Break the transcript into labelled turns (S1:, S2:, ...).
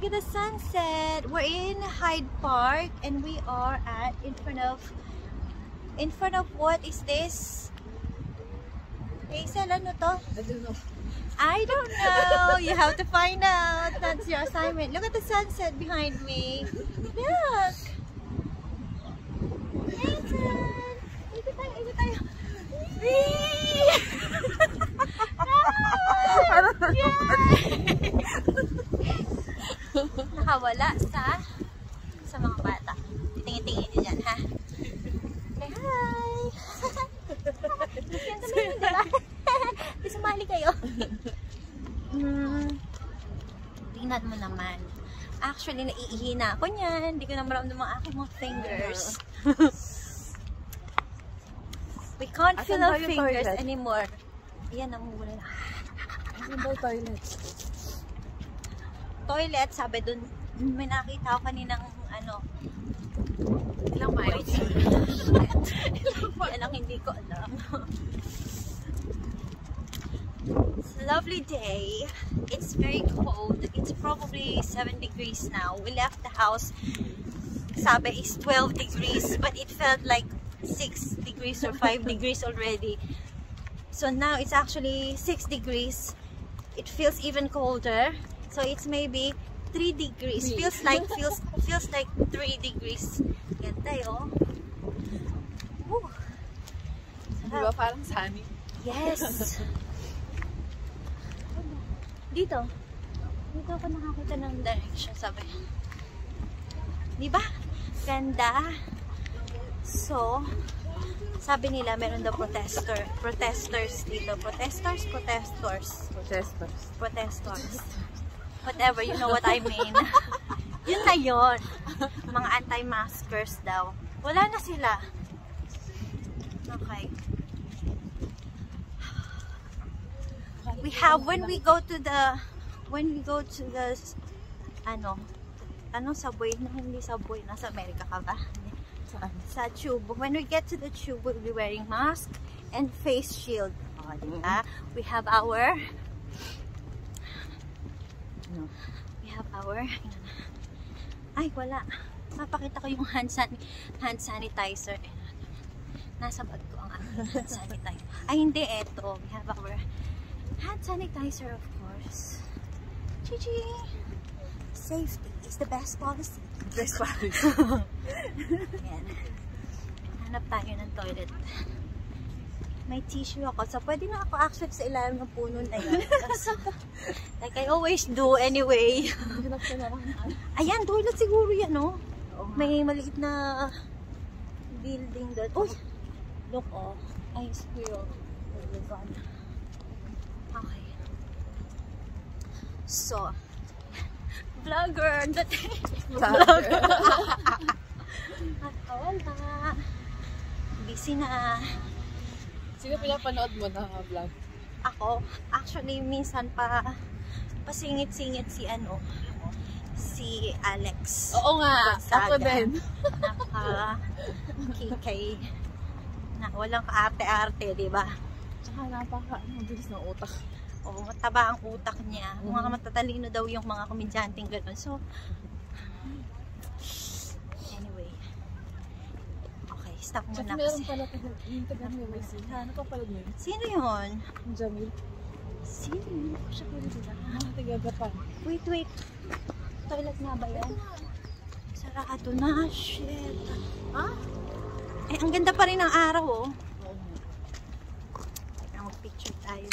S1: Look at the sunset. We're in Hyde Park and we are at in front of what is this? Hazel, ano to? I don't know. You have to find out. That's your assignment. Look at the sunset behind me. Look. Hazel. Ikot tayo, ikot tayo. Nakawala sa mga bata. Tingin-tingin nyo dyan, ha? Say hi! Yan naman, diba? Di sumali kayo. Tingnan mo naman. Actually, naiihina ako niyan. Hindi ko na maramdaman ang aking mga fingers. We can't feel our fingers anymore. Ayan, namumula na.
S2: Asan daw toilet?
S1: Toilet, sabi dun, may nakita ko kaninang ano.
S2: Ilang miles?
S1: Yan ang hindi ko alam. It's a lovely day. It's very cold. It's probably 7 degrees now. We left the house. Sabi is 12 degrees, but it felt like 6 degrees or 5 degrees already. So now it's actually 6 degrees. It feels even colder. So it's maybe 3 degrees. Feels like 3 degrees. Ganda yun. Woo.
S2: Diba parang sunny?
S1: Yes. Dito ako nakakita ng direction, sabi. Diba? Ganda. So, sabi nila meron daw protesters dito. Protesters. Whatever, you know what I mean. Yun na yun. Mga anti-maskers daw. Wala na sila. Okay. We have, when we go to the subway, hindi subway, nasa Amerika ka ba? Sa tube. When we get to the tube, we'll be wearing mask and face shield. We have our ay, wala. Mapakita ko yung hand sanitizer. Nasa bag ko ang hand sanitizer. Ay, hindi, eto. We have our hand sanitizer, of course. Gigi! Safety is the best policy.
S2: Best policy.
S1: Yan. Hanap tayo ng toilet. May tissue ako. So, pwede na ako actually sa ilalim ng puno na yun. Like I always do anyway. Ayan, toilet siguro yan, no? May maliit na building doon. Uy! Look, oh. Ay, squirrel. Okay. So, vlogger! Vlogger! At wala. Busy na.
S2: Sino pinapanood mo na vlog?
S1: Ako, actually, minsan pasingit-singit si Alex.
S2: Oo nga,
S1: Gonzaga.
S2: ako din.
S1: Kikay na walang kaarte-arte, di ba?
S2: Tsaka mabilis ng utak.
S1: Oo, mataba ang utak niya. Mga matatalino daw yung mga komedyanteng gano'n. So, anyway. Okay, stop muna
S2: Tsaka meron pala yung taga-Nueva Ecija. Ano pa pala yun?
S1: Sino yun?
S2: Yung Jamil.
S1: Sino yun? Siya pala dila.
S2: Taga-Japan.
S1: Wait. Toilet nga ba yan? Sarado na. Shit.
S2: Ha?
S1: Eh, ang ganda pa rin ng araw, oh. Mag-picture tayo.